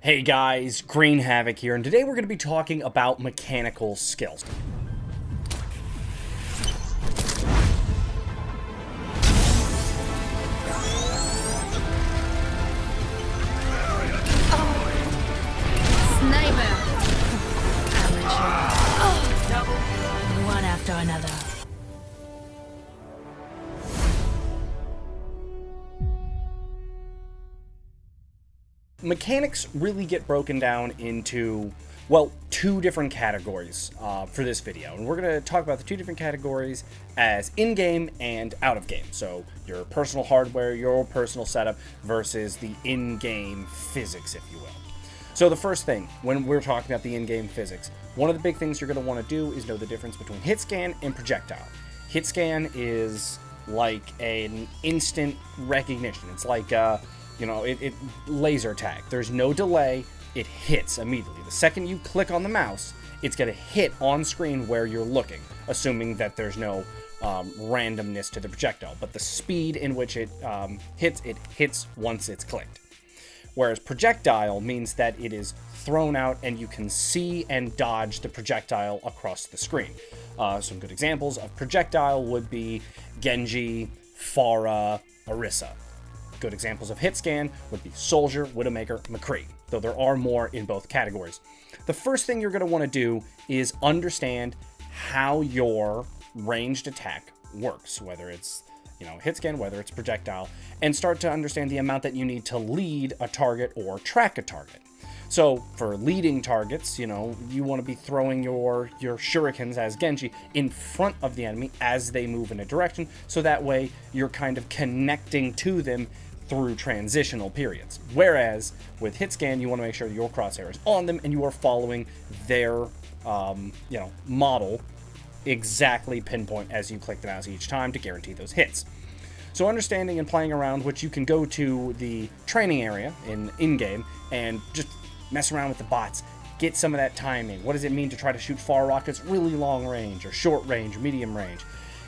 Hey guys, Green Havoc here, and today we're going to be talking about mechanical skills. Sniper! Amateur. One after another. Mechanics really get broken down into, well, two different categories for this video. And we're going to talk about the two different categories as in-game and out-of-game. So your personal hardware, your personal setup versus the in-game physics, if you will. So the first thing, when we're talking about the in-game physics, one of the big things you're going to want to do is know the difference between hit scan and projectile. Hit scan is like an instant recognition. It's like it laser tag. There's no delay. It hits immediately. The second you click on the mouse, it's going to hit on screen where you're looking, assuming that there's no randomness to the projectile. But the speed in which it hits once it's clicked. Whereas projectile means that it is thrown out and you can see and dodge the projectile across the screen. Some good examples of projectile would be Genji, Pharah, Orisa. Good examples of hit scan would be Soldier, Widowmaker, McCree, though there are more in both categories. The first thing you're going to want to do is understand how your ranged attack works, whether it's hit scan, whether it's projectile, and start to understand the amount that you need to lead a target or track a target. So for leading targets, you want to be throwing your shurikens as Genji in front of the enemy as they move in a direction, so that way you're kind of connecting to them through transitional periods. Whereas with hit scan, you want to make sure your crosshair is on them and you are following their model exactly pinpoint as you click the mouse each time to guarantee those hits. So understanding and playing around, which you can go to the training area in-game and just mess around with the bots, get some of that timing. What does it mean to try to shoot far rockets really long range or short range or medium range?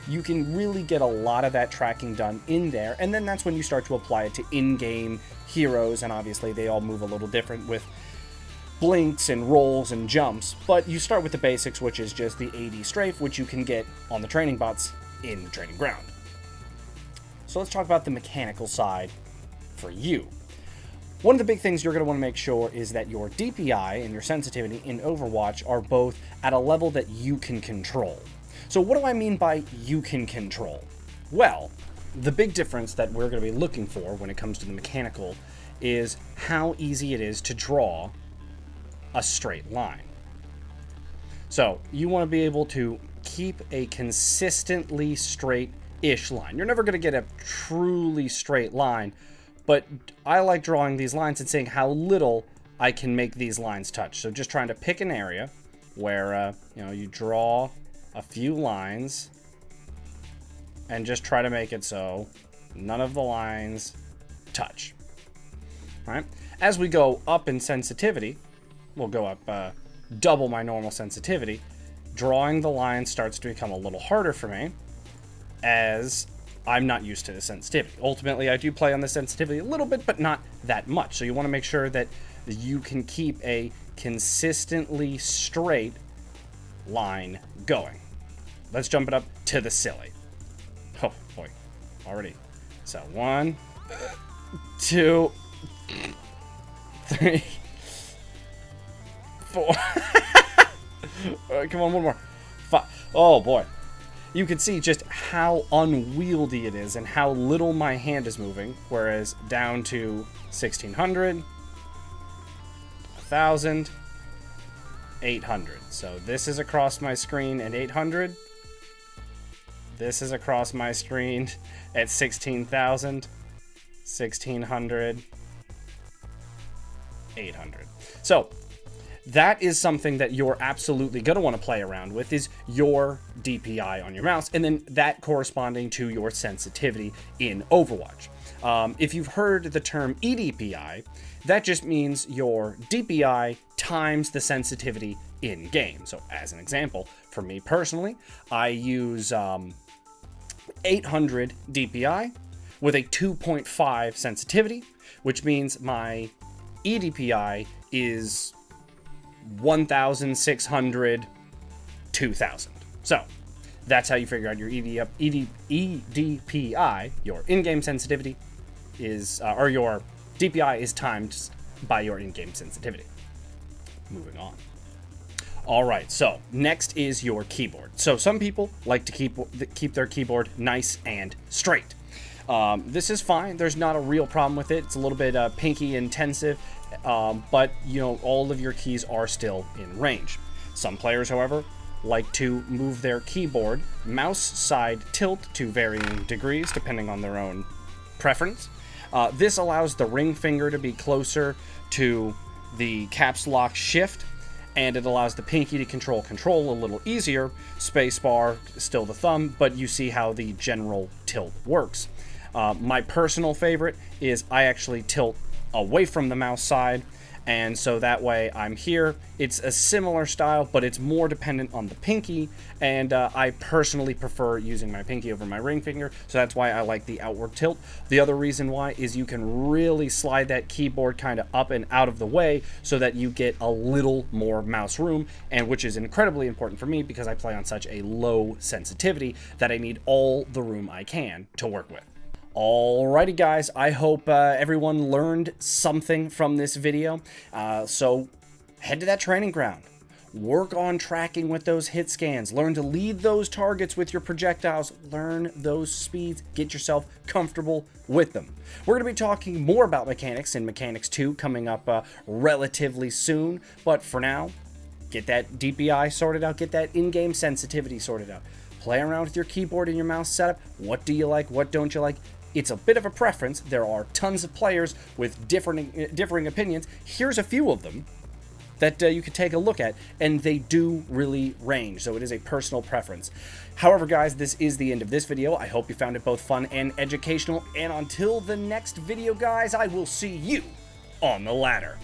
You can really get a lot of that tracking done in there, and then that's when you start to apply it to in-game heroes, and obviously they all move a little different with blinks and rolls and jumps, but you start with the basics, which is just the AD strafe, which you can get on the training bots in the training ground. So let's talk about the mechanical side for you. One of the big things you're going to want to make sure is that your DPI and your sensitivity in Overwatch are both at a level that you can control. So what do I mean by you can control? Well, the big difference that we're going to be looking for when it comes to the mechanical is how easy it is to draw a straight line. So you want to be able to keep a consistently straight-ish line. You're never going to get a truly straight line, but I like drawing these lines and seeing how little I can make these lines touch. So just trying to pick an area where you draw a few lines and just try to make it so none of the lines touch. All right? As we go up in sensitivity, we'll go up double my normal sensitivity. Drawing the line starts to become a little harder for me as I'm not used to the sensitivity. Ultimately, I do play on the sensitivity a little bit, but not that much. So you want to make sure that you can keep a consistently straight line going. Let's jump it up to the silly. Oh boy, already. So 1, 2, 3, 4. Come on, one more. 5. Oh boy. You can see just how unwieldy it is and how little my hand is moving, whereas down to 1600, 1000, 800. So this is across my screen at 800. This is across my screen at 16,000, 1600, 800. So that is something that you're absolutely going to want to play around with, is your DPI on your mouse, and then that corresponding to your sensitivity in Overwatch. If you've heard the term EDPI, that just means your DPI times the sensitivity in game. So as an example, for me personally, I use 800 DPI with a 2.5 sensitivity, which means my EDPI is 1,600, 2,000. So that's how you figure out your EDPI, your in-game sensitivity is, or your DPI is timed by your in-game sensitivity. Moving on. All right, so next is your keyboard. So some people like to keep their keyboard nice and straight. This is fine. There's not a real problem with it. It's a little bit pinky intensive, but you know, all of your keys are still in range. Some players, however, like to move their keyboard mouse side tilt to varying degrees depending on their own preference. This allows the ring finger to be closer to the caps lock shift, and it allows the pinky to control a little easier. Spacebar, still the thumb, but you see how the general tilt works. My personal favorite is I actually tilt away from the mouse side, and so that way I'm here. It's a similar style, but it's more dependent on the pinky, and I personally prefer using my pinky over my ring finger, so that's why I like the outward tilt. The other reason why is you can really slide that keyboard kind of up and out of the way so that you get a little more mouse room, and which is incredibly important for me because I play on such a low sensitivity that I need all the room I can to work with. Alrighty guys, I hope everyone learned something from this video. So head to that training ground. Work on tracking with those hit scans. Learn to lead those targets with your projectiles. Learn those speeds. Get yourself comfortable with them. We're going to be talking more about mechanics in Mechanics 2 coming up relatively soon. But for now, get that DPI sorted out. Get that in-game sensitivity sorted out. Play around with your keyboard and your mouse setup. What do you like? What don't you like? It's a bit of a preference. There are tons of players with differing opinions. Here's a few of them that you could take a look at, and they do really range, so it is a personal preference. However, guys, this is the end of this video. I hope you found it both fun and educational, and until the next video, guys, I will see you on the ladder.